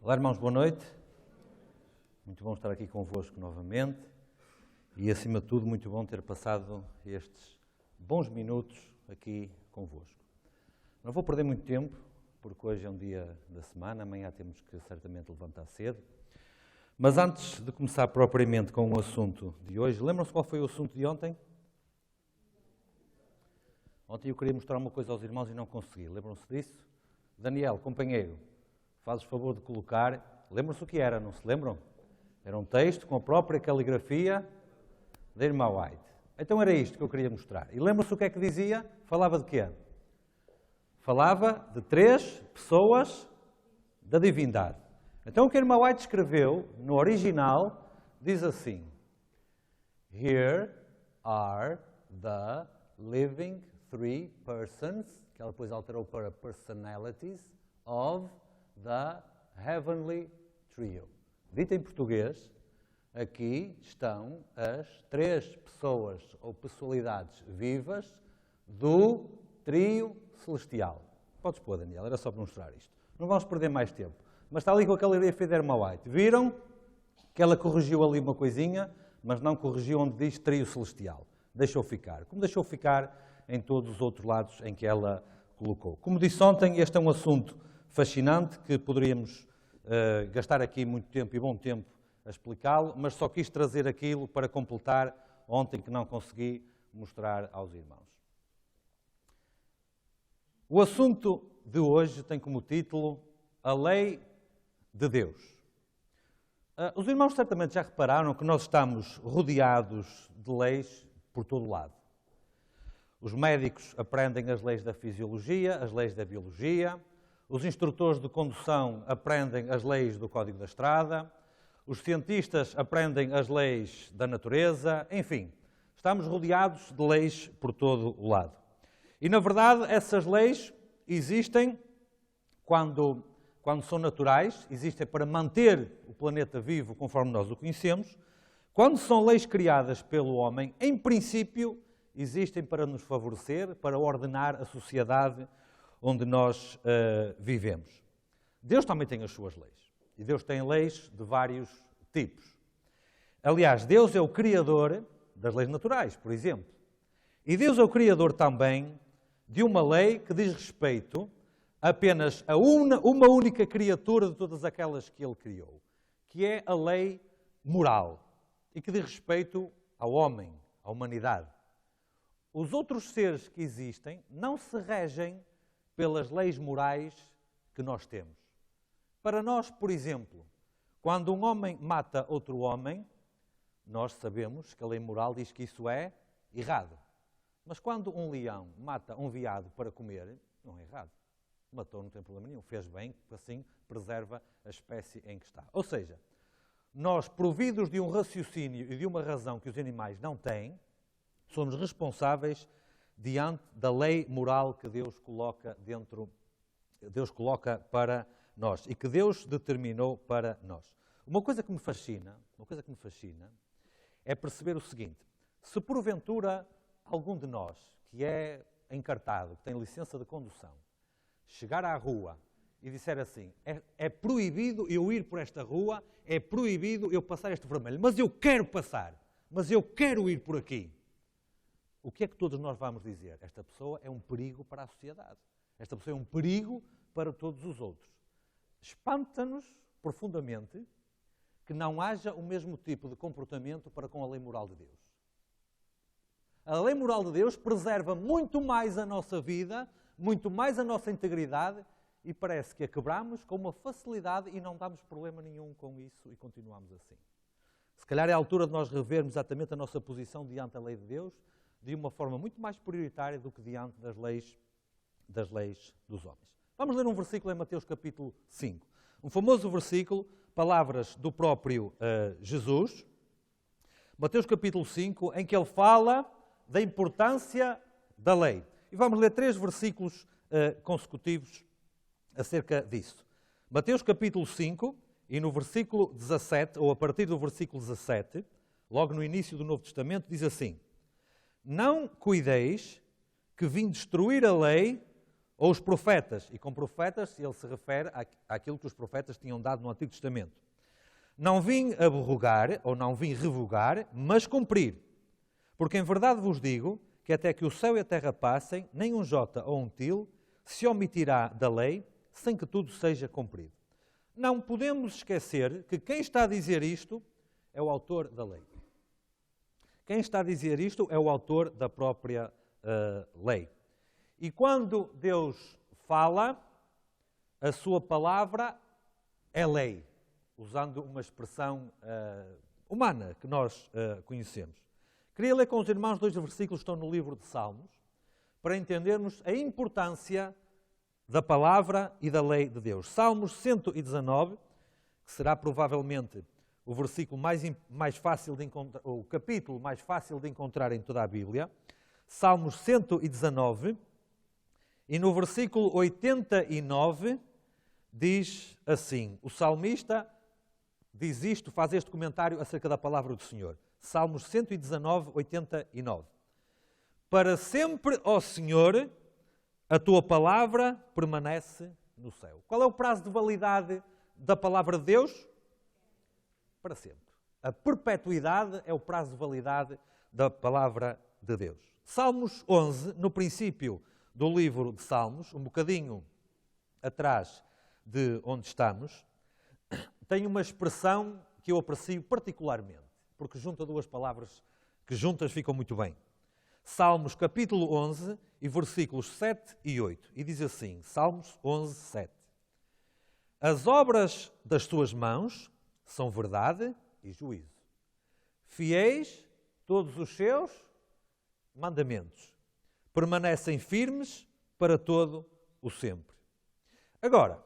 Olá, irmãos, boa noite. Muito bom estar aqui convosco novamente e, acima de tudo, muito bom ter passado estes bons minutos aqui convosco. Não vou perder muito tempo, porque hoje é um dia da semana, amanhã temos que certamente levantar cedo. Mas antes de começar propriamente com o assunto de hoje, lembram-se qual foi o assunto de ontem? Ontem eu queria mostrar uma coisa aos irmãos e não consegui. Lembram-se disso? Daniel, companheiro, fazes favor de colocar. Lembram-se o que era, não se lembram? Era um texto com a própria caligrafia da irmã White. Então era isto que eu queria mostrar. E lembram-se o que é que dizia? Falava de quê? Falava de 3 pessoas da divindade. Então o que a irmã White escreveu no original diz assim: Here are the living 3 persons, que ela depois alterou para personalities, of the heavenly trio. Dito em português, aqui estão as 3 pessoas ou pessoalidades vivas do trio celestial. Podes pôr, Daniel, era só para mostrar isto. Não vamos perder mais tempo. Mas está ali com a caligrafia da irmã White. Viram que ela corrigiu ali uma coisinha, mas não corrigiu onde diz trio celestial. Deixou ficar. Como deixou ficar em todos os outros lados em que ela colocou. Como disse ontem, este é um assunto fascinante que poderíamos gastar aqui muito tempo e bom tempo a explicá-lo, mas só quis trazer aquilo para completar ontem que não consegui mostrar aos irmãos. O assunto de hoje tem como título A Lei de Deus. Os irmãos certamente já repararam que nós estamos rodeados de leis por todo o lado. Os médicos aprendem as leis da fisiologia, as leis da biologia. Os instrutores de condução aprendem as leis do Código da Estrada. Os cientistas aprendem as leis da natureza. Enfim, estamos rodeados de leis por todo o lado. E, na verdade, essas leis existem quando são naturais, existem para manter o planeta vivo conforme nós o conhecemos. Quando são leis criadas pelo homem, em princípio, existem para nos favorecer, para ordenar a sociedade onde nós vivemos. Deus também tem as suas leis. E Deus tem leis de vários tipos. Aliás, Deus é o criador das leis naturais, por exemplo. E Deus é o criador também de uma lei que diz respeito apenas a uma única criatura de todas aquelas que Ele criou, que é a lei moral e que diz respeito ao homem, à humanidade. Os outros seres que existem não se regem pelas leis morais que nós temos. Para nós, por exemplo, quando um homem mata outro homem, nós sabemos que a lei moral diz que isso é errado. Mas quando um leão mata um veado para comer, não é errado. Matou, não tem problema nenhum. Fez bem, assim preserva a espécie em que está. Ou seja, nós, providos de um raciocínio e de uma razão que os animais não têm, somos responsáveis diante da lei moral que Deus coloca para nós e que Deus determinou para nós. Uma coisa que me fascina é perceber o seguinte: se porventura algum de nós que é encartado, que tem licença de condução, chegar à rua e disser assim: é proibido eu ir por esta rua, é proibido eu passar este vermelho, mas eu quero passar, mas eu quero ir por aqui. O que é que todos nós vamos dizer? Esta pessoa é um perigo para a sociedade. Esta pessoa é um perigo para todos os outros. Espanta-nos profundamente que não haja o mesmo tipo de comportamento para com a lei moral de Deus. A lei moral de Deus preserva muito mais a nossa vida, muito mais a nossa integridade e parece que a quebramos com uma facilidade e não damos problema nenhum com isso e continuamos assim. Se calhar é a altura de nós revermos exatamente a nossa posição diante da lei de Deus de uma forma muito mais prioritária do que diante das leis dos homens. Vamos ler um versículo em Mateus capítulo 5. Um famoso versículo, palavras do próprio Jesus. Mateus capítulo 5, em que ele fala da importância da lei. E vamos ler 3 versículos consecutivos acerca disso. Mateus capítulo 5, e no versículo 17, ou a partir do versículo 17, logo no início do Novo Testamento, diz assim: Não cuideis que vim destruir a lei ou os profetas, e com profetas ele se refere àquilo que os profetas tinham dado no Antigo Testamento. Não vim abrogar, ou não vim revogar, mas cumprir. Porque em verdade vos digo que até que o céu e a terra passem, nem um jota ou um til se omitirá da lei, sem que tudo seja cumprido. Não podemos esquecer que quem está a dizer isto é o autor da lei. Quem está a dizer isto é o autor da própria lei. E quando Deus fala, a sua palavra é lei, usando uma expressão humana que nós conhecemos. Queria ler com os irmãos 2 versículos que estão no livro de Salmos, para entendermos a importância da palavra e da lei de Deus. Salmos 119, que será provavelmente o versículo mais fácil de encontrar, o capítulo mais fácil de encontrar em toda a Bíblia. Salmos 119, e no versículo 89 diz assim, o salmista diz isto, faz este comentário acerca da palavra do Senhor. Salmos 119, 89. Para sempre, ó Senhor, a tua palavra permanece no céu. Qual é o prazo de validade da palavra de Deus? Para sempre. A perpetuidade é o prazo de validade da palavra de Deus. Salmos 11, no princípio do livro de Salmos, um bocadinho atrás de onde estamos, tem uma expressão que eu aprecio particularmente, porque junta duas palavras que juntas ficam muito bem. Salmos capítulo 11 e versículos 7 e 8. E diz assim, Salmos 11, 7. As obras das tuas mãos são verdade e juízo. Fiéis todos os seus mandamentos. Permanecem firmes para todo o sempre. Agora,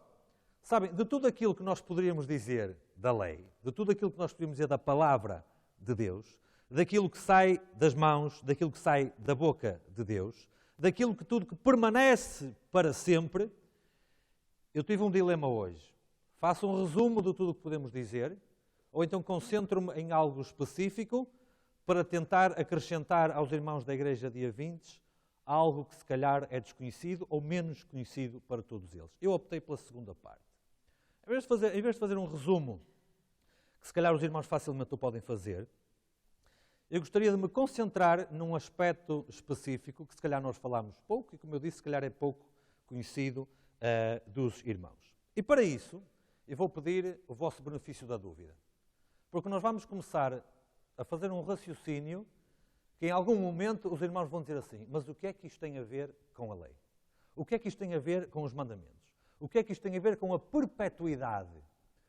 sabem, de tudo aquilo que nós poderíamos dizer da lei, de tudo aquilo que nós poderíamos dizer da palavra de Deus, daquilo que sai das mãos, daquilo que sai da boca de Deus, daquilo que tudo que permanece para sempre, eu tive um dilema hoje. Faço um resumo de tudo o que podemos dizer, ou então concentro-me em algo específico para tentar acrescentar aos irmãos da Igreja Dia 20 algo que se calhar é desconhecido ou menos conhecido para todos eles. Eu optei pela segunda parte. Em vez de fazer um resumo, que se calhar os irmãos facilmente o podem fazer, eu gostaria de me concentrar num aspecto específico que se calhar nós falamos pouco e, como eu disse, se calhar é pouco conhecido dos irmãos. E para isso, eu vou pedir o vosso benefício da dúvida. Porque nós vamos começar a fazer um raciocínio que em algum momento os irmãos vão dizer assim, mas o que é que isto tem a ver com a lei? O que é que isto tem a ver com os mandamentos? O que é que isto tem a ver com a perpetuidade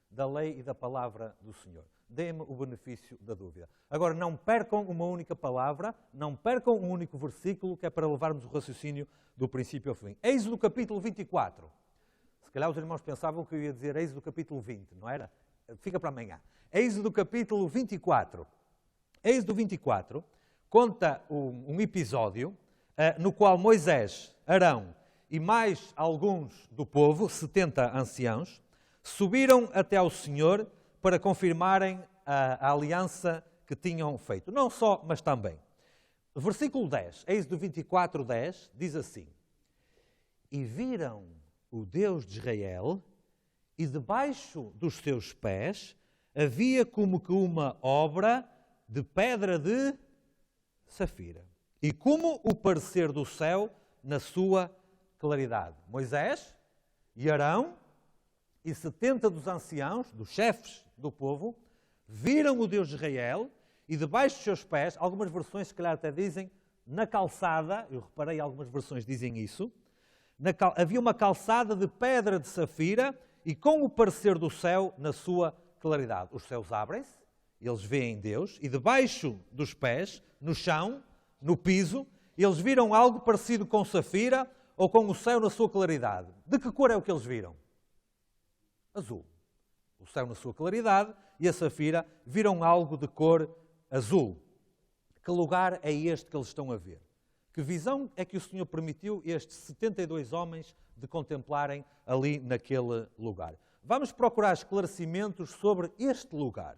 da lei e da palavra do Senhor? Dê-me o benefício da dúvida. Agora, não percam uma única palavra, não percam um único versículo, que é para levarmos o raciocínio do princípio ao fim. Êxodo capítulo 24. Se calhar os irmãos pensavam que eu ia dizer Êxodo capítulo 20, não era? Fica para amanhã. Êxodo capítulo 24. Êxodo 24 conta um episódio no qual Moisés, Arão e mais alguns do povo, 70 anciãos, subiram até ao Senhor para confirmarem a aliança que tinham feito. Não só, mas também. Versículo 10, Êxodo 24, 10, diz assim: E viram o Deus de Israel, e debaixo dos seus pés havia como que uma obra de pedra de safira, e como o parecer do céu na sua claridade. Moisés e Arão e 70 dos anciãos, dos chefes do povo, viram o Deus de Israel e debaixo dos seus pés, algumas versões se calhar até dizem, na calçada, eu reparei algumas versões dizem isso, havia uma calçada de pedra de safira e com o parecer do céu na sua claridade. Os céus abrem-se, eles veem Deus e debaixo dos pés, no chão, no piso, eles viram algo parecido com safira ou com o céu na sua claridade. De que cor é o que eles viram? Azul. O céu na sua claridade e a safira viram algo de cor azul. Que lugar é este que eles estão a ver? Que visão é que o Senhor permitiu estes 72 homens de contemplarem ali naquele lugar? Vamos procurar esclarecimentos sobre este lugar.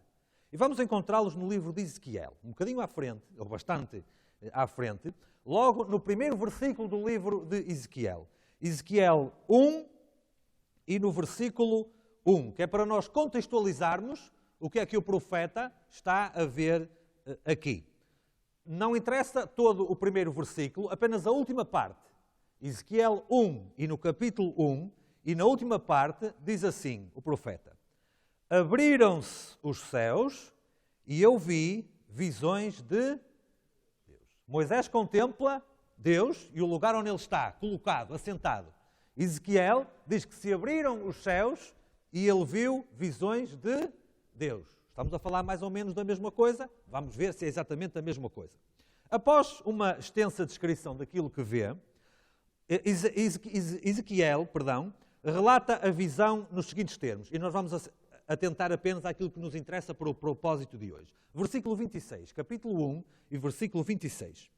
E vamos encontrá-los no livro de Ezequiel, um bocadinho à frente, ou bastante à frente, logo no primeiro versículo do livro de Ezequiel. Ezequiel 1 e no versículo 1, que é para nós contextualizarmos o que é que o profeta está a ver aqui. Não interessa todo o primeiro versículo, apenas a última parte. Ezequiel 1 e no capítulo 1 e na última parte diz assim o profeta: abriram-se os céus e eu vi visões de Deus. Moisés contempla Deus e o lugar onde ele está, colocado, assentado. Ezequiel diz que se abriram os céus e ele viu visões de Deus. Estamos a falar mais ou menos da mesma coisa? Vamos ver se é exatamente a mesma coisa. Após uma extensa descrição daquilo que vê, Ezequiel, relata a visão nos seguintes termos. E nós vamos atentar apenas àquilo que nos interessa para o propósito de hoje. Versículo 26, capítulo 1 e versículo 26.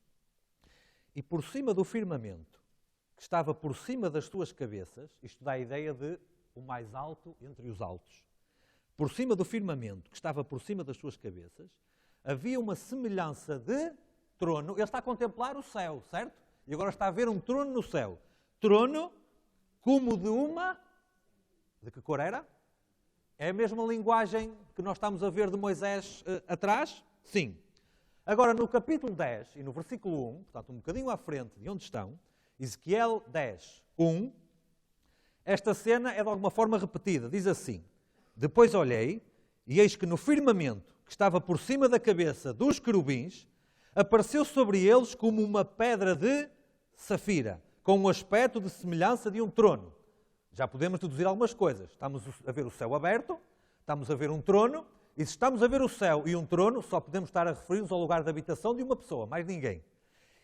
E por cima do firmamento, que estava por cima das suas cabeças, isto dá a ideia de o mais alto entre os altos. Por cima do firmamento, que estava por cima das suas cabeças, havia uma semelhança de trono. Ele está a contemplar o céu, certo? E agora está a ver um trono no céu. Trono como de uma... De que cor era? É a mesma linguagem que nós estamos a ver de Moisés atrás? Sim. Agora, no capítulo 10 e no versículo 1, portanto, um bocadinho à frente de onde estão, Ezequiel 10, 1, esta cena é de alguma forma repetida. Diz assim: depois olhei, e eis que no firmamento, que estava por cima da cabeça dos querubins, apareceu sobre eles como uma pedra de safira, com um aspecto de semelhança de um trono. Já podemos deduzir algumas coisas. Estamos a ver o céu aberto, estamos a ver um trono, e se estamos a ver o céu e um trono, só podemos estar a referir-nos ao lugar de habitação de uma pessoa, mais ninguém.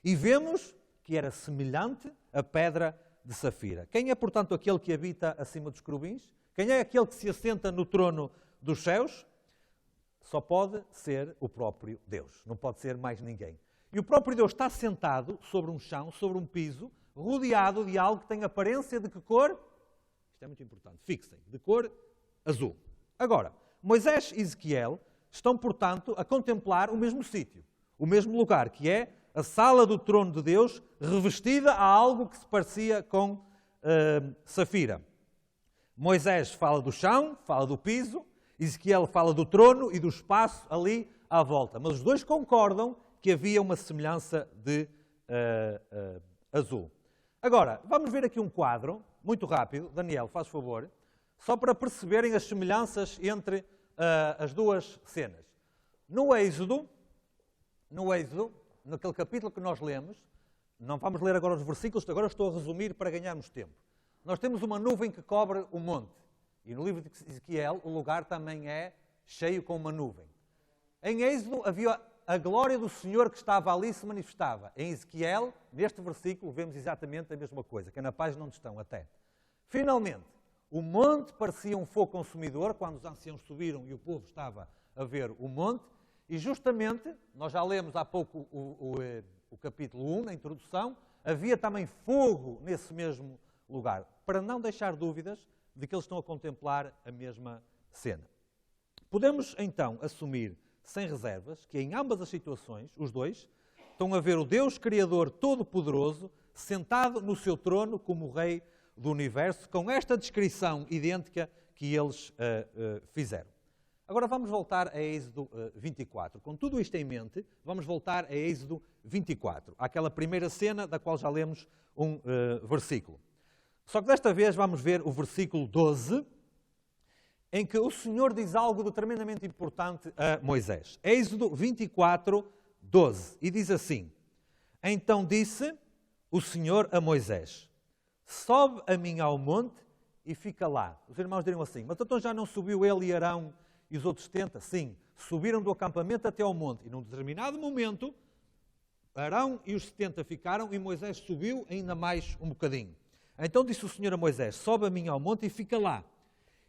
E vemos que era semelhante a pedra de safira. Quem é, portanto, aquele que habita acima dos querubins? Quem é aquele que se assenta no trono dos céus? Só pode ser o próprio Deus, não pode ser mais ninguém. E o próprio Deus está sentado sobre um chão, sobre um piso, rodeado de algo que tem aparência de que cor? Isto é muito importante, fixem, de cor azul. Agora, Moisés e Ezequiel estão, portanto, a contemplar o mesmo sítio, o mesmo lugar, que é a sala do trono de Deus, revestida a algo que se parecia com safira. Moisés fala do chão, fala do piso, Ezequiel fala do trono e do espaço ali à volta. Mas os dois concordam que havia uma semelhança de azul. Agora, vamos ver aqui um quadro, muito rápido. Daniel, faz favor, só para perceberem as semelhanças entre as duas cenas. No Êxodo, naquele capítulo que nós lemos, não vamos ler agora os versículos, agora estou a resumir para ganharmos tempo. Nós temos uma nuvem que cobre o monte. E no livro de Ezequiel, o lugar também é cheio com uma nuvem. Em Êxodo, havia a glória do Senhor que estava ali se manifestava. Em Ezequiel, neste versículo, vemos exatamente a mesma coisa, que é na página onde estão até. Finalmente, o monte parecia um fogo consumidor, quando os anciãos subiram e o povo estava a ver o monte. E justamente, nós já lemos há pouco o capítulo 1, na introdução, havia também fogo nesse mesmo lugar, para não deixar dúvidas de que eles estão a contemplar a mesma cena. Podemos então assumir, sem reservas, que em ambas as situações, os dois, estão a ver o Deus Criador Todo-Poderoso sentado no seu trono como o Rei do Universo, com esta descrição idêntica que eles fizeram. Agora vamos voltar a Êxodo 24. Com tudo isto em mente, vamos voltar a Êxodo 24, àquela primeira cena da qual já lemos um versículo. Só que desta vez vamos ver o versículo 12, em que o Senhor diz algo de tremendamente importante a Moisés. Êxodo 24, 12. E diz assim: então disse o Senhor a Moisés: sobe a mim ao monte e fica lá. Os irmãos diriam assim: mas então já não subiu ele e Arão e os outros 70? Sim, subiram do acampamento até ao monte. E num determinado momento, Arão e os 70 ficaram e Moisés subiu ainda mais um bocadinho. Então disse o Senhor a Moisés: sobe a mim ao monte e fica lá.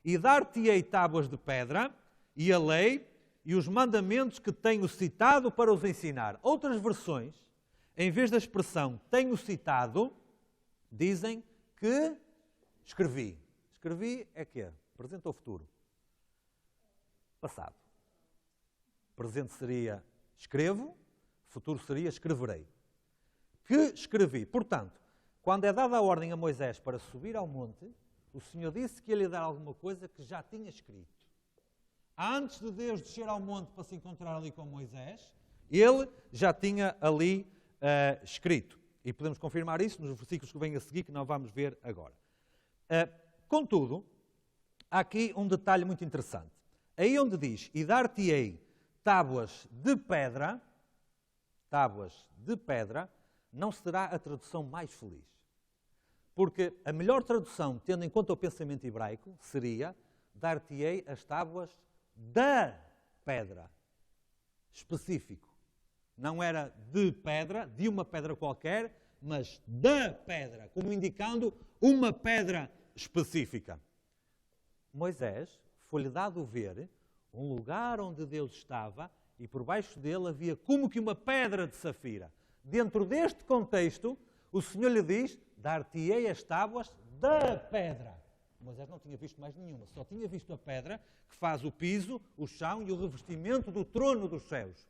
E dar-te-ei tábuas de pedra e a lei e os mandamentos que tenho citado para os ensinar. Outras versões, em vez da expressão tenho citado, dizem que escrevi. Escrevi é quê? Presente ou futuro? Passado. Presente seria escrevo, futuro seria escreverei. Que escrevi. Portanto, quando é dada a ordem a Moisés para subir ao monte, o Senhor disse que ia lhe dar alguma coisa que já tinha escrito. Antes de Deus descer ao monte para se encontrar ali com Moisés, ele já tinha ali escrito. E podemos confirmar isso nos versículos que vêm a seguir, que nós vamos ver agora. Contudo, há aqui um detalhe muito interessante. Aí onde diz, e dar-te-ei tábuas de pedra, não será a tradução mais feliz. Porque a melhor tradução, tendo em conta o pensamento hebraico, seria, dar-te-ei as tábuas da pedra. Específico. Não era de pedra, de uma pedra qualquer, mas da pedra, como indicando uma pedra específica. Moisés foi-lhe dado ver um lugar onde Deus estava e por baixo dele havia como que uma pedra de safira. Dentro deste contexto, o Senhor lhe diz, dar-te-ei as tábuas da pedra. Moisés não tinha visto mais nenhuma, só tinha visto a pedra que faz o piso, o chão e o revestimento do trono dos céus.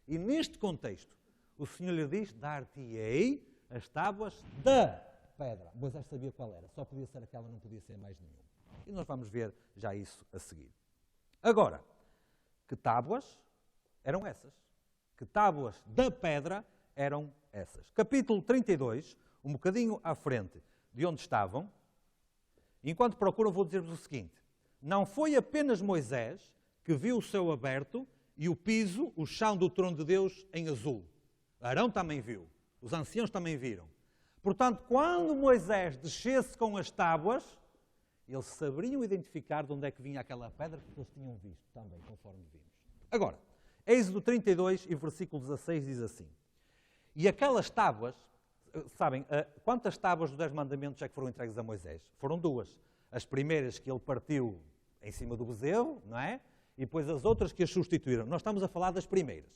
E neste contexto, o Senhor lhe diz, dar-te-ei as tábuas da pedra. Moisés sabia qual era, só podia ser aquela, não podia ser mais nenhuma. E nós vamos ver já isso a seguir. Agora, que tábuas eram essas? Que tábuas da pedra eram essas? Capítulo 32, um bocadinho à frente de onde estavam, enquanto procuram, vou dizer-vos o seguinte. Não foi apenas Moisés que viu o céu aberto e o piso, o chão do trono de Deus em azul. Arão também viu. Os anciãos também viram. Portanto, quando Moisés descesse com as tábuas, eles saberiam identificar de onde é que vinha aquela pedra, porque eles tinham visto também, conforme vimos. Agora, Êxodo 32 e versículo 16 diz assim. E aquelas tábuas, sabem, quantas tábuas dos 10 mandamentos é que foram entregues a Moisés? Foram 2. As primeiras que ele partiu em cima do bezerro, não é? E depois as outras que as substituíram. Nós estamos a falar das primeiras.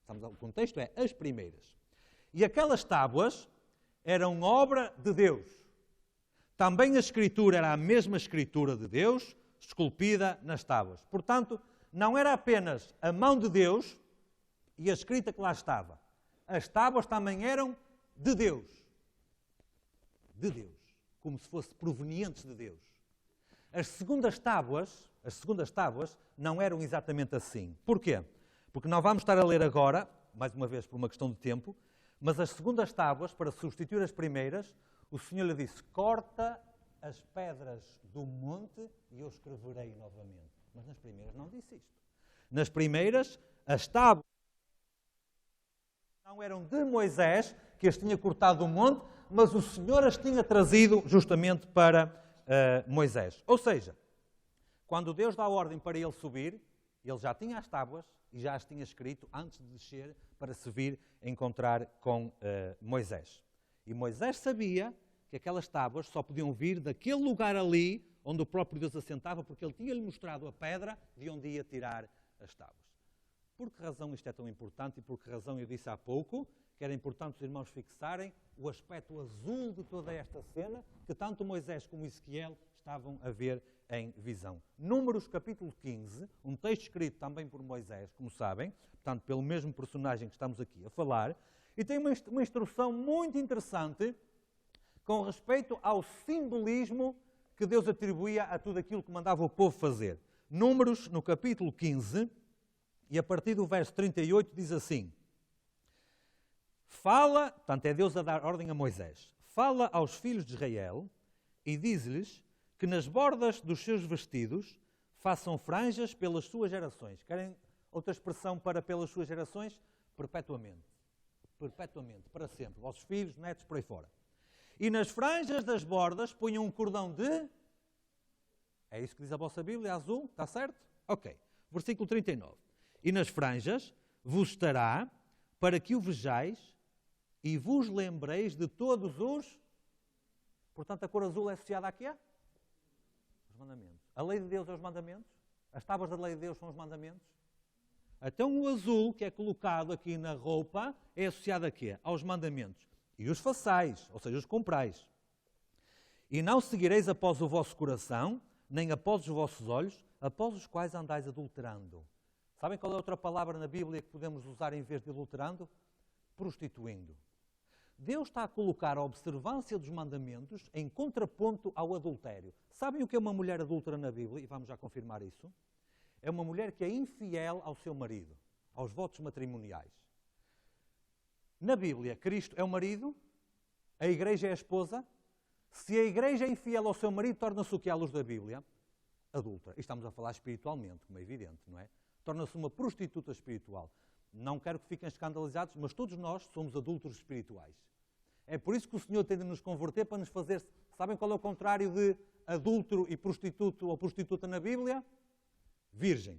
O contexto é as primeiras. E aquelas tábuas eram obra de Deus. Também a escritura era a mesma escritura de Deus, esculpida nas tábuas. Portanto, não era apenas a mão de Deus e a escrita que lá estava. As tábuas também eram de Deus. De Deus. Como se fossem provenientes de Deus. As segundas tábuas não eram exatamente assim. Porquê? Porque não vamos estar a ler agora, mais uma vez por uma questão de tempo, mas as segundas tábuas, para substituir as primeiras, o Senhor lhe disse, corta as pedras do monte e eu escreverei novamente. Mas nas primeiras não disse isto. Nas primeiras, as tábuas não eram de Moisés, que as tinha cortado do monte, mas o Senhor as tinha trazido justamente para Moisés. Ou seja, quando Deus dá a ordem para ele subir, ele já tinha as tábuas e já as tinha escrito antes de descer para se vir encontrar com Moisés. E Moisés sabia que aquelas tábuas só podiam vir daquele lugar ali onde o próprio Deus assentava, porque ele tinha-lhe mostrado a pedra de onde ia tirar as tábuas. Por que razão isto é tão importante e por que razão eu disse há pouco que era importante os irmãos fixarem o aspecto azul de toda esta cena que tanto Moisés como Ezequiel estavam a ver em visão. Números capítulo 15, um texto escrito também por Moisés, como sabem, portanto pelo mesmo personagem que estamos aqui a falar, e tem uma instrução muito interessante com respeito ao simbolismo que Deus atribuía a tudo aquilo que mandava o povo fazer. Números, no capítulo 15, e a partir do verso 38 diz assim, fala, portanto é Deus a dar ordem a Moisés, fala aos filhos de Israel e diz-lhes que nas bordas dos seus vestidos façam franjas pelas suas gerações. Querem outra expressão para pelas suas gerações? Perpetuamente. Perpetuamente, para sempre. Vossos filhos, netos, por aí fora. E nas franjas das bordas ponham um cordão de... É isso que diz a vossa Bíblia, azul? Está certo? Ok. Versículo 39. E nas franjas vos estará para que o vejais e vos lembreis de todos os... Portanto, a cor azul é associada a quê? Os mandamentos. A lei de Deus é os mandamentos? As tábuas da lei de Deus são os mandamentos? Então o azul que é colocado aqui na roupa é associado a quê? Aos mandamentos. E os façais, ou seja, os comprais. E não seguireis após o vosso coração, nem após os vossos olhos, após os quais andais adulterando. Sabem qual é outra palavra na Bíblia que podemos usar em vez de adulterando? Prostituindo. Deus está a colocar a observância dos mandamentos em contraponto ao adultério. Sabem o que é uma mulher adúltera na Bíblia? E vamos já confirmar isso. É uma mulher que é infiel ao seu marido, aos votos matrimoniais. Na Bíblia, Cristo é o marido, a igreja é a esposa. Se a igreja é infiel ao seu marido, torna-se o que é à luz da Bíblia? Adúltera. E estamos a falar espiritualmente, como é evidente, não é? Torna-se uma prostituta espiritual. Não quero que fiquem escandalizados, mas todos nós somos adúlteros espirituais. É por isso que o Senhor tem de nos converter para nos fazer... Sabem qual é o contrário de adúltero e prostituto ou prostituta na Bíblia? Virgem.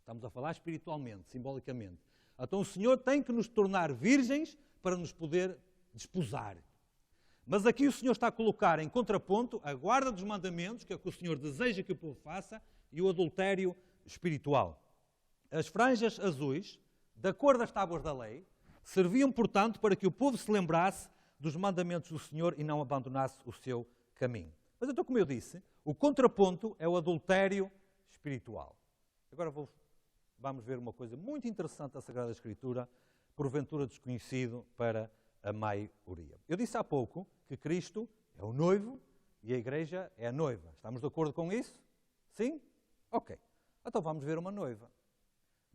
Estamos a falar espiritualmente, simbolicamente. Então o Senhor tem que nos tornar virgens para nos poder desposar. Mas aqui o Senhor está a colocar em contraponto a guarda dos mandamentos, que é o que o Senhor deseja que o povo faça, e o adultério espiritual. As franjas azuis, da cor das tábuas da lei, serviam, portanto, para que o povo se lembrasse dos mandamentos do Senhor e não abandonasse o seu caminho. Mas então, como eu disse, o contraponto é o adultério espiritual. Agora vamos ver uma coisa muito interessante da Sagrada Escritura, porventura desconhecido para a maioria. Eu disse há pouco que Cristo é o noivo e a igreja é a noiva. Estamos de acordo com isso? Sim? Ok. Então vamos ver uma noiva.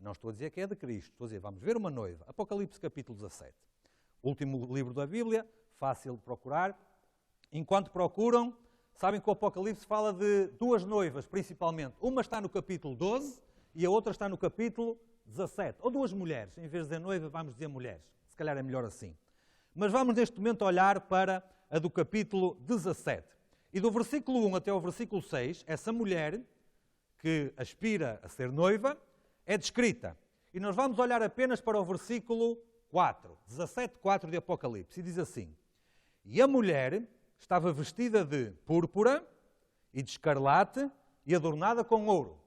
Não estou a dizer que é de Cristo, estou a dizer vamos ver uma noiva. Apocalipse capítulo 17. Último livro da Bíblia, fácil de procurar. Enquanto procuram, sabem que o Apocalipse fala de duas noivas, principalmente. Uma está no capítulo 12 e a outra está no capítulo 17. Ou duas mulheres, em vez de dizer noiva, vamos dizer mulheres. Se calhar é melhor assim. Mas vamos neste momento olhar para a do capítulo 17. E do versículo 1 até ao versículo 6, essa mulher que aspira a ser noiva é descrita. E nós vamos olhar apenas para o versículo 4, 17:4 de Apocalipse. E diz assim: E a mulher estava vestida de púrpura e de escarlate e adornada com ouro.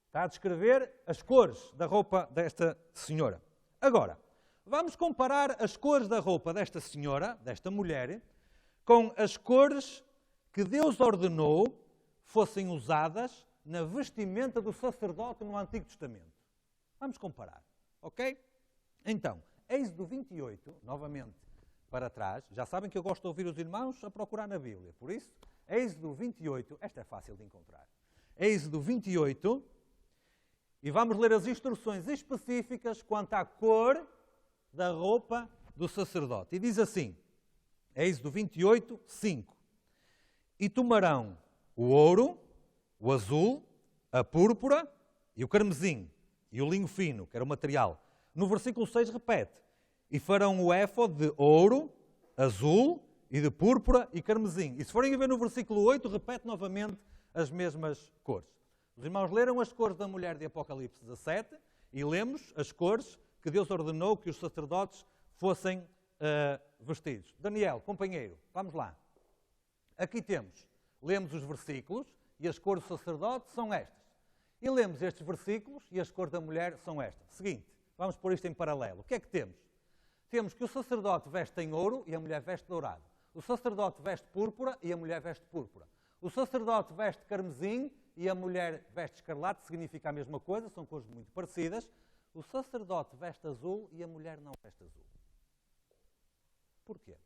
Está a descrever as cores da roupa desta senhora. Agora, vamos comparar as cores da roupa desta senhora, desta mulher, com as cores que Deus ordenou fossem usadas na vestimenta do sacerdote no Antigo Testamento. Vamos comparar, ok? Então, Êxodo 28, novamente para trás. Já sabem que eu gosto de ouvir os irmãos a procurar na Bíblia. Por isso, Êxodo 28, esta é fácil de encontrar. Êxodo 28, e vamos ler as instruções específicas quanto à cor da roupa do sacerdote. E diz assim, Êxodo 28, 5. E tomarão o ouro, o azul, a púrpura e o carmesim, e o linho fino, que era o material. No versículo 6 repete, e farão o éfode de ouro, azul e de púrpura e carmesim. E se forem a ver no versículo 8, repete novamente as mesmas cores. Os irmãos leram as cores da mulher de Apocalipse 17 e lemos as cores que Deus ordenou que os sacerdotes fossem vestidos. Daniel, companheiro, vamos lá. Aqui lemos os versículos e as cores do sacerdote são estas. E lemos estes versículos e as cores da mulher são estas. Seguinte, vamos pôr isto em paralelo. O que é que temos? Temos que o sacerdote veste em ouro e a mulher veste dourado. O sacerdote veste púrpura e a mulher veste púrpura. O sacerdote veste carmesim e a mulher veste escarlate, significa a mesma coisa, são cores muito parecidas. O sacerdote veste azul e a mulher não veste azul. Porquê?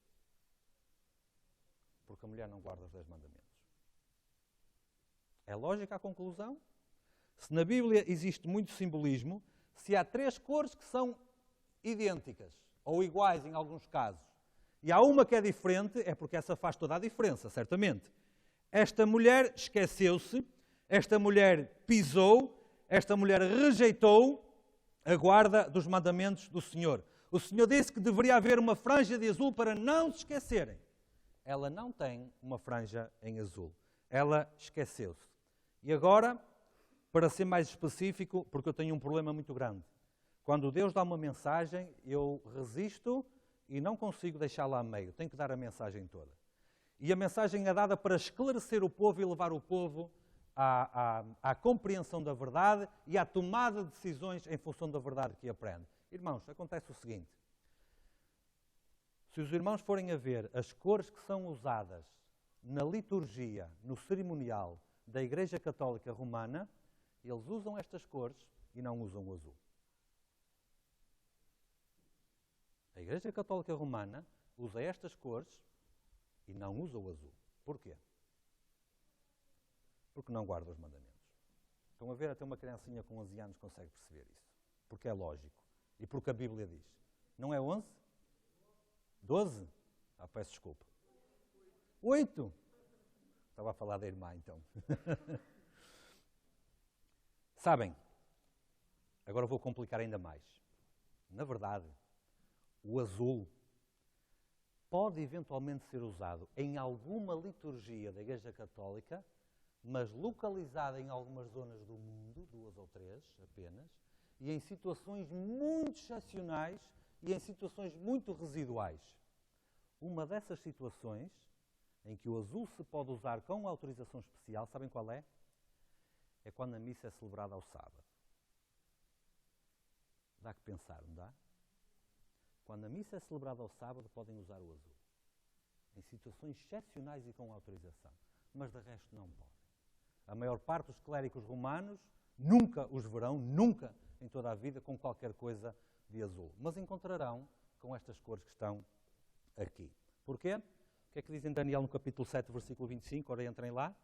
Porque a mulher não guarda os 10 mandamentos. É lógica a conclusão? Se na Bíblia existe muito simbolismo, se há 3 cores que são idênticas, ou iguais em alguns casos, e há uma que é diferente, é porque essa faz toda a diferença, certamente. Esta mulher esqueceu-se, esta mulher pisou, esta mulher rejeitou a guarda dos mandamentos do Senhor. O Senhor disse que deveria haver uma franja de azul para não se esquecerem. Ela não tem uma franja em azul. Ela esqueceu-se. E agora, para ser mais específico, porque eu tenho um problema muito grande. Quando Deus dá uma mensagem, eu resisto e não consigo deixá-la a meio. Tenho que dar a mensagem toda. E a mensagem é dada para esclarecer o povo e levar o povo à compreensão da verdade e à tomada de decisões em função da verdade que aprende. Irmãos, acontece o seguinte. Se os irmãos forem a ver as cores que são usadas na liturgia, no cerimonial da Igreja Católica Romana, eles usam estas cores e não usam o azul. A Igreja Católica Romana usa estas cores e não usa o azul. Porquê? Porque não guarda os mandamentos. Estão a ver, até uma criancinha com 11 anos consegue perceber isso. Porque é lógico. E porque a Bíblia diz. Não é 11? 12? Peço desculpa. 8? Estava a falar da irmã, então. Sabem, agora vou complicar ainda mais. Na verdade, o azul pode eventualmente ser usado em alguma liturgia da Igreja Católica, mas localizada em algumas zonas do mundo, 2 ou 3 apenas, e em situações muito excepcionais e em situações muito residuais. Uma dessas situações em que o azul se pode usar com autorização especial, sabem qual é? É quando a missa é celebrada ao sábado. Dá que pensar, não dá? Quando a missa é celebrada ao sábado, podem usar o azul. Em situações excepcionais e com autorização. Mas de resto não podem. A maior parte dos clérigos romanos nunca os verão, nunca em toda a vida, com qualquer coisa de azul. Mas encontrarão com estas cores que estão aqui. Porquê? O que é que diz em Daniel no capítulo 7, versículo 25? Ora, entrem lá.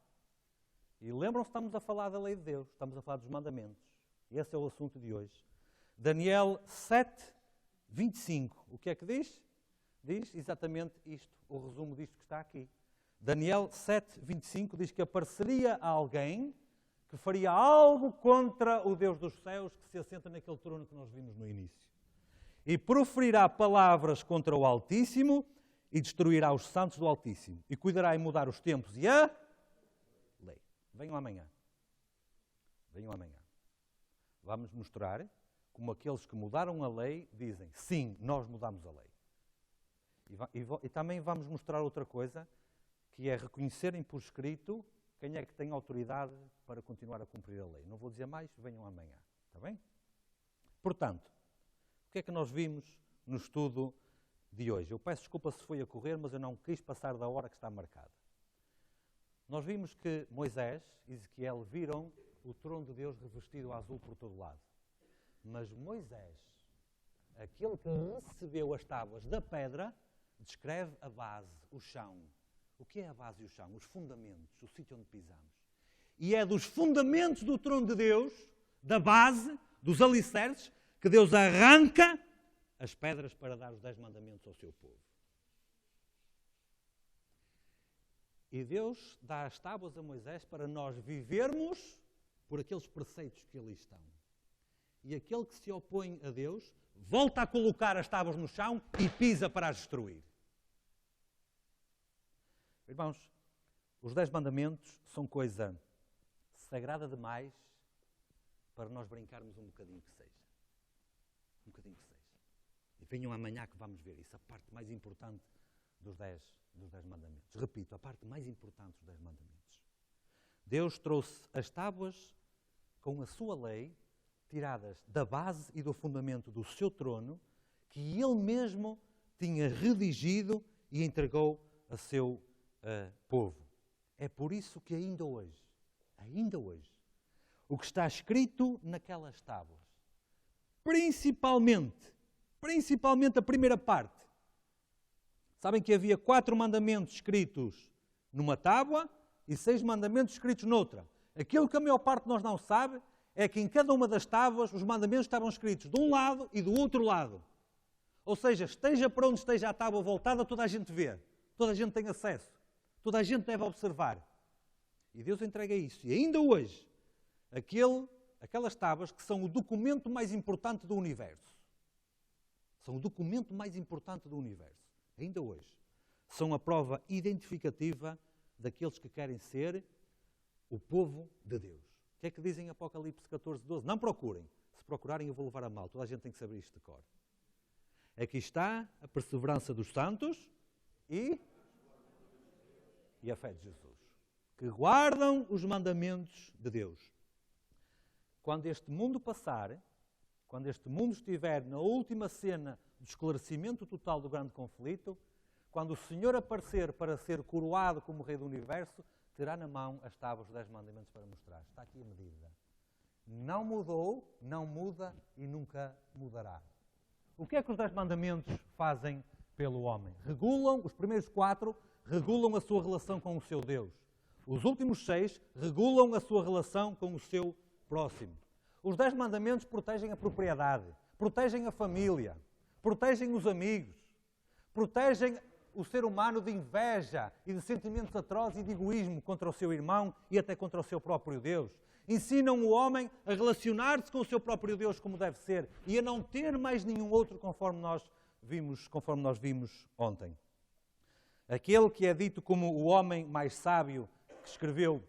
E lembram-se, estamos a falar da lei de Deus, estamos a falar dos mandamentos. Esse é o assunto de hoje. Daniel 7, 25. O que é que diz? Diz exatamente isto, o resumo disto que está aqui. Daniel 7, 25 diz que apareceria alguém que faria algo contra o Deus dos céus que se assenta naquele trono que nós vimos no início. E proferirá palavras contra o Altíssimo e destruirá os santos do Altíssimo. E cuidará em mudar os tempos e a lei. Venham amanhã. Venham amanhã. Vamos mostrar como aqueles que mudaram a lei dizem, sim, nós mudamos a lei. E também vamos mostrar outra coisa, que é reconhecerem por escrito quem é que tem autoridade para continuar a cumprir a lei. Não vou dizer mais, venham amanhã. Está bem? Portanto, o que é que nós vimos no estudo de hoje? Eu peço desculpa se foi a correr, mas eu não quis passar da hora que está marcada. Nós vimos que Moisés e Ezequiel viram o trono de Deus revestido a azul por todo lado. Mas Moisés, aquele que recebeu as tábuas da pedra, descreve a base, o chão. O que é a base e o chão? Os fundamentos, o sítio onde pisamos. E é dos fundamentos do trono de Deus, da base, dos alicerces, que Deus arranca as pedras para dar os 10 mandamentos ao seu povo. E Deus dá as tábuas a Moisés para nós vivermos por aqueles preceitos que ali estão. E aquele que se opõe a Deus volta a colocar as tábuas no chão e pisa para as destruir. Irmãos, os 10 mandamentos são coisa sagrada demais para nós brincarmos um bocadinho que seja. Um bocadinho que seja. E venham amanhã que vamos ver isso, a parte mais importante dos 10 mandamentos. Repito, a parte mais importante dos 10 mandamentos. Deus trouxe as tábuas com a sua lei, tiradas da base e do fundamento do seu trono, que ele mesmo tinha redigido e entregou a seu povo. É por isso que ainda hoje, o que está escrito naquelas tábuas, principalmente a primeira parte, sabem que havia 4 mandamentos escritos numa tábua e 6 mandamentos escritos noutra. Aquilo que a maior parte de nós não sabe é que em cada uma das tábuas os mandamentos estavam escritos de um lado e do outro lado. Ou seja, esteja para onde esteja a tábua voltada, toda a gente vê. Toda a gente tem acesso. Toda a gente deve observar. E Deus entrega isso. E ainda hoje, aquelas tábuas que são o documento mais importante do universo. São o documento mais importante do universo. Ainda hoje. São a prova identificativa daqueles que querem ser o povo de Deus. O que é que dizem em Apocalipse 14, 12? Não procurem. Se procurarem, eu vou levar a mal. Toda a gente tem que saber isto de cor. Aqui está a perseverança dos santos e a fé de Jesus, que guardam os mandamentos de Deus. Quando este mundo passar, quando este mundo estiver na última cena do esclarecimento total do grande conflito, quando o Senhor aparecer para ser coroado como Rei do Universo, terá na mão as tábuas dos 10 mandamentos para mostrar. Está aqui a medida. Não mudou, não muda e nunca mudará. O que é que os 10 mandamentos fazem pelo homem. Os primeiros 4 regulam a sua relação com o seu Deus. Os últimos 6 regulam a sua relação com o seu próximo. Os 10 mandamentos protegem a propriedade, protegem a família, protegem os amigos, protegem o ser humano de inveja e de sentimentos atrozes e de egoísmo contra o seu irmão e até contra o seu próprio Deus. Ensinam o homem a relacionar-se com o seu próprio Deus como deve ser e a não ter mais nenhum outro, conforme nós vimos ontem. Aquele que é dito como o homem mais sábio que escreveu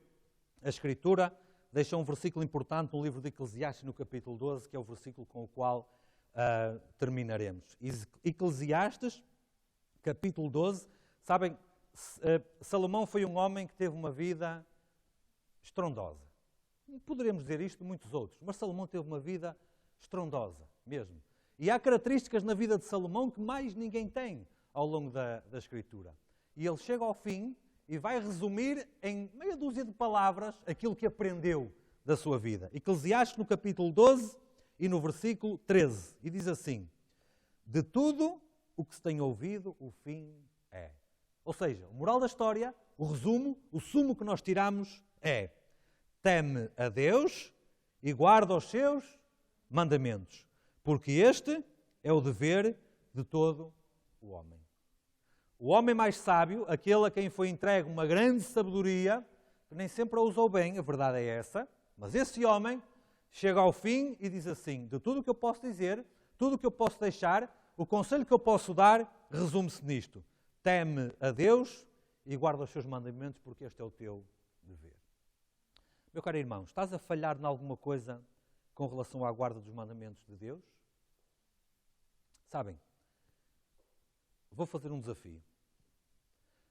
a Escritura, deixa um versículo importante no livro de Eclesiastes, no capítulo 12, que é o versículo com o qual terminaremos. Eclesiastes, capítulo 12. Sabem, Salomão foi um homem que teve uma vida estrondosa. Poderíamos dizer isto de muitos outros, mas Salomão teve uma vida estrondosa mesmo. E há características na vida de Salomão que mais ninguém tem ao longo da Escritura. E ele chega ao fim e vai resumir em meia dúzia de palavras aquilo que aprendeu da sua vida. Eclesiastes no capítulo 12 e no versículo 13. E diz assim: de tudo o que se tem ouvido, o fim é. Ou seja, o moral da história, o resumo, o sumo que nós tiramos é: teme a Deus e guarda os seus mandamentos, porque este é o dever de todo o homem. O homem mais sábio, aquele a quem foi entregue uma grande sabedoria, que nem sempre a usou bem, a verdade é essa, mas esse homem chega ao fim e diz assim: de tudo o que eu posso dizer, tudo o que eu posso deixar, o conselho que eu posso dar resume-se nisto: teme a Deus e guarda os seus mandamentos, porque este é o teu dever. Meu caro irmão, estás a falhar em alguma coisa com relação à guarda dos mandamentos de Deus? Sabem, vou fazer um desafio,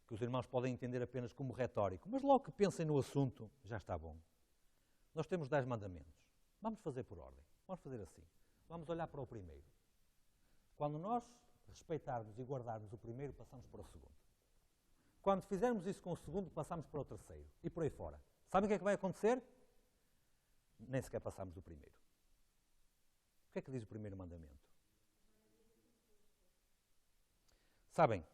que os irmãos podem entender apenas como retórico, mas logo que pensem no assunto, já está bom. Nós temos 10 mandamentos. Vamos fazer por ordem. Vamos fazer assim. Vamos olhar para o primeiro. Quando nós respeitarmos e guardarmos o primeiro, passamos para o segundo. Quando fizermos isso com o segundo, passamos para o terceiro. E por aí fora. Sabem o que é que vai acontecer? Nem sequer passamos o primeiro. O que é que diz o primeiro mandamento? Sabem,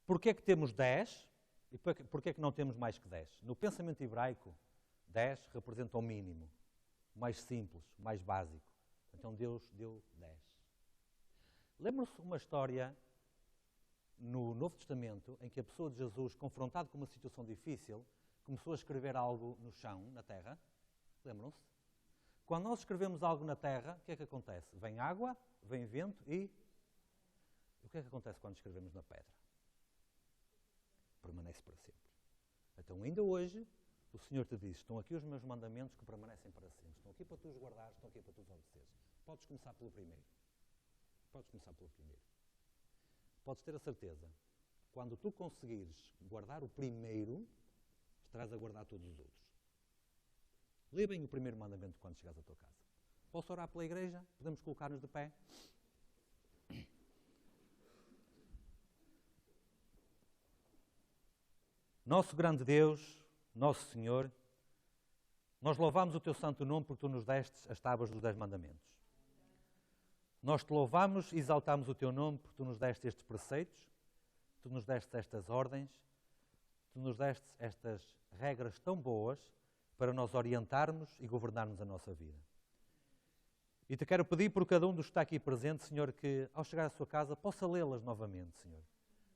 porquê é que temos 10 e porquê é que não temos mais que 10? No pensamento hebraico, 10 representa o mínimo, o mais simples, o mais básico. Então Deus deu 10. Lembram-se uma história no Novo Testamento em que a pessoa de Jesus, confrontado com uma situação difícil, começou a escrever algo no chão, na terra? Lembram-se? Quando nós escrevemos algo na terra, o que é que acontece? Vem água, vem vento e... o que é que acontece quando escrevemos na pedra? Permanece para sempre. Então, ainda hoje, o Senhor te diz: estão aqui os meus mandamentos que permanecem para sempre. Estão aqui para tu os guardares, estão aqui para tu os obedeceres. Podes começar pelo primeiro. Podes começar pelo primeiro. Podes ter a certeza, quando tu conseguires guardar o primeiro, estarás a guardar todos os outros. Lê bem o primeiro mandamento quando chegares à tua casa. Posso orar pela igreja? Podemos colocar-nos de pé? Nosso grande Deus, nosso Senhor, nós louvamos o teu santo nome porque tu nos destes as tábuas dos 10 mandamentos. Nós te louvamos e exaltamos o teu nome porque tu nos deste estes preceitos, tu nos deste estas ordens, tu nos deste estas regras tão boas para nós orientarmos e governarmos a nossa vida. E te quero pedir por cada um dos que está aqui presente, Senhor, que ao chegar à sua casa possa lê-las novamente, Senhor.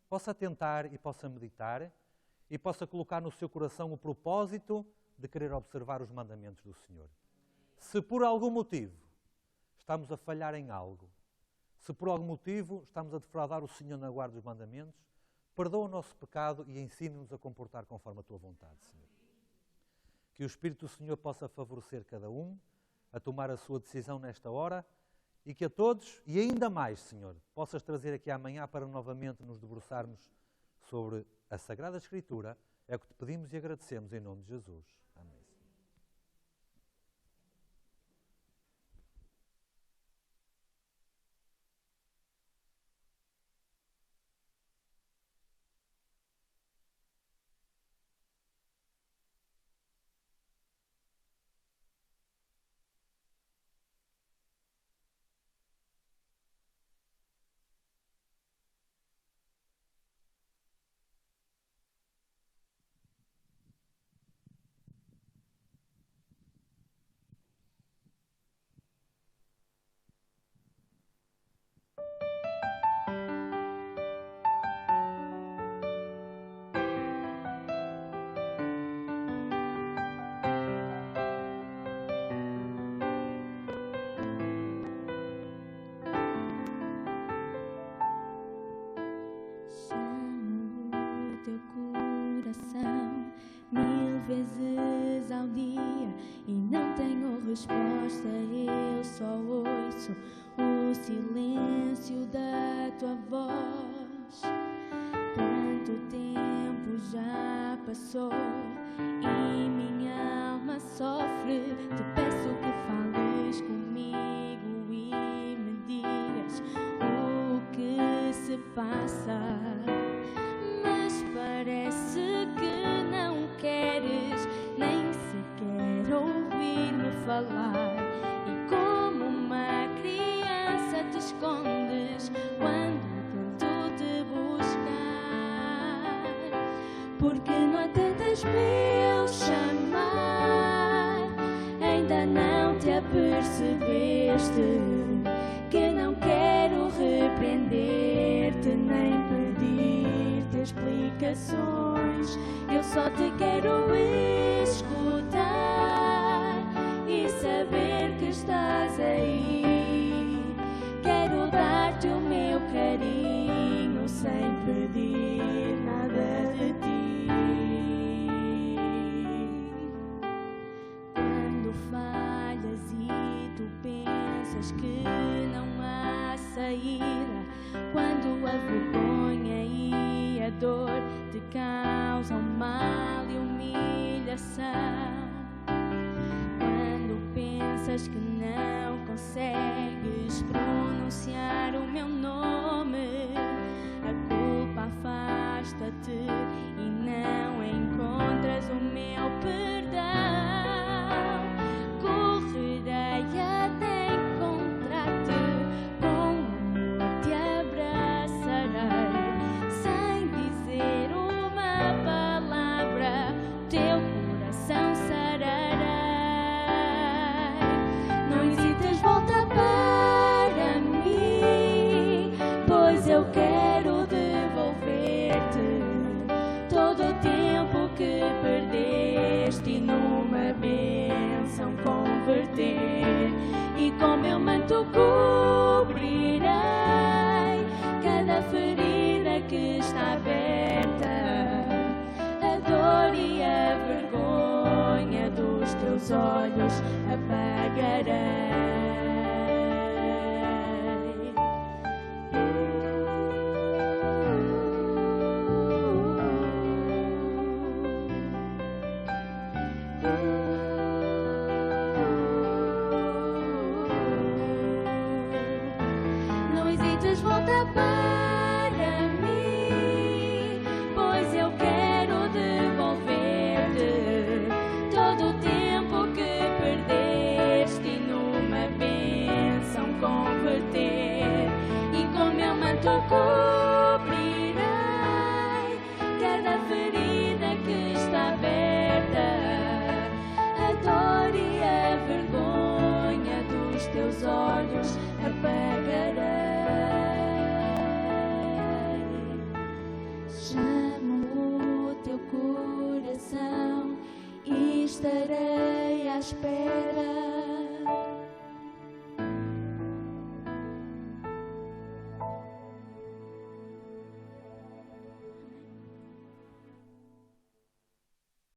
Possa atentar e possa meditar e possa colocar no seu coração o propósito de querer observar os mandamentos do Senhor. Se por algum motivo estamos a falhar em algo, se por algum motivo estamos a defraudar o Senhor na guarda dos mandamentos, perdoa o nosso pecado e ensina-nos a comportar conforme a tua vontade, Senhor. Que o Espírito do Senhor possa favorecer cada um a tomar a sua decisão nesta hora e que a todos, e ainda mais, Senhor, possas trazer aqui amanhã para novamente nos debruçarmos sobre a Sagrada Escritura. É o que te pedimos e agradecemos em nome de Jesus. Amém. vezes ao dia e não tenho resposta. Eu só ouço o silêncio da tua voz. Tanto tempo já passou e minha alma sofre. Te peço que fales comigo e me digas o que se passa. Mas parece que não queres nem sequer ouvir-me falar. E como uma criança te escondes quando tento te buscar. Porque não atentas meu chamar, ainda não te apercebeste que não quero repreender-te nem pedir-te explicações. Eu só te quero escutar e saber que estás aí. Quero dar-te o meu carinho sem pedir nada de ti. Quando falhas e tu pensas que não há saída, quando a vergonha e a dor te causam mal e humilhação, quando pensas que não consegues pronunciar o meu nome, a culpa afasta-te e não encontras o meu perdão. Correrei até encontrar-te, com amor te abraçarei, sem dizer uma palavra, teu coração sararei. Não hesites, volta para mim, pois eu quero devolver-te todo o tempo que perdeste e numa bênção converter. E com meu manto cobrirei cada ferida que está aberta, a dor e a vergonha dos teus olhos apagarei. Não hesites, volta para mim, pois eu quero devolver-te todo o tempo que perdeste e numa bênção converter. E com meu manto cobrirei cada ferida que está aberta, a dor e a vergonha dos teus olhos apagarei. Chamo o teu coração e estarei à espera.